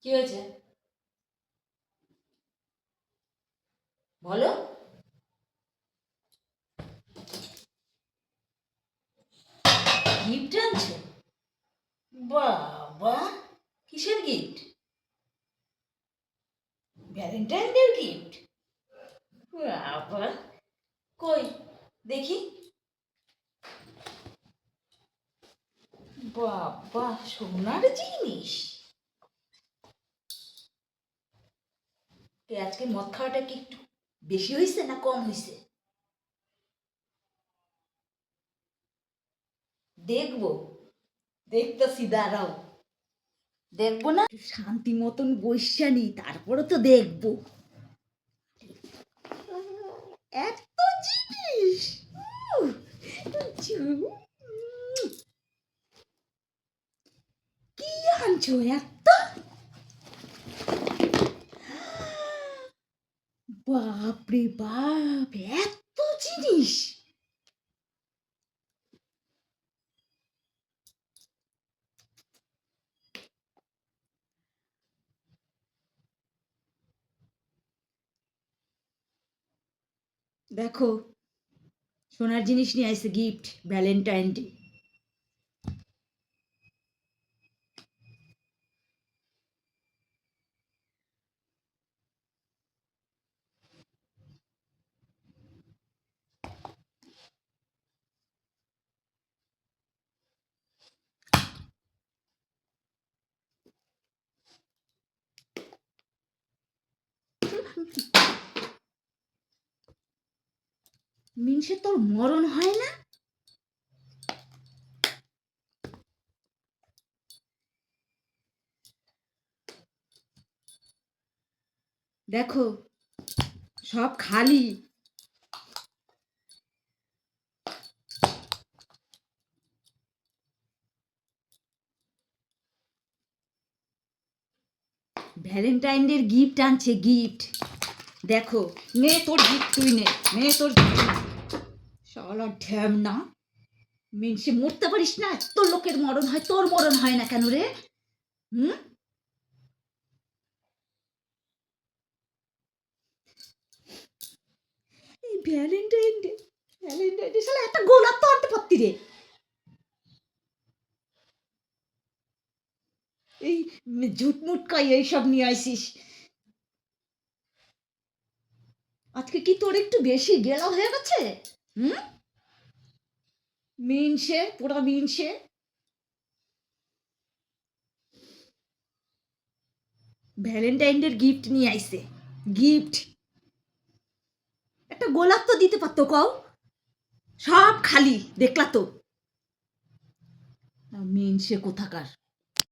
কি হয়েছে বলো? গিফট আনছো? বাবা, কিসের গিফট? Valentine day gift? বাবা, কই দেখি। বাবা, সোনার জিনিস। আজকে মদ খাওয়াটা কি একটু বেশি হয়েছে না কম হয়েছে? দেখবো, দেখতেছি, দাঁড়াও। দেখবো না? শান্তি মতন বৈশা নি, তারপরে তো দেখবো। এত জিনিস! কি আনছো এত? বাপরে বাপ, এত জিনিস! দেখো, সোনার জিনিস নিয়ে আসছে, গিফট, ভ্যালেন্টাইন ডে। মিনসে তোর মরণ হয় না? দেখো, সব খালি। ভ্যালেন্টাইন ডে গিফট আনছে, গিফট। দেখো, নে তোর গিফট, তুই নে, নে তোর গিফট। শালা ঢ্যাম না, মিনসে মরতে পারিস না? তোর লোকের মরণ হয়, তোর মরণ হয় না কেন রে? হুম? এই ভ্যালেন্টাইন ডে, ভ্যালেন্টাইন ডে, শালা একটা গোলাপ তো আনতে পারতি রে। এই ঝুটমুট কাই এইসব নিয়ে আইসিস। আজকে কি তোর একটু বেশি গেলা হয়ে গেছে? হুম? মিনসে, পুরা মিনসে। ভ্যালেন্টাইন ডে গিফট নিয়ে আইছে, গিফট। একটা গোলাপ তো দিতে পারতো, কও। সব খালি, দেখলা তো। মিনসে কোথাকার।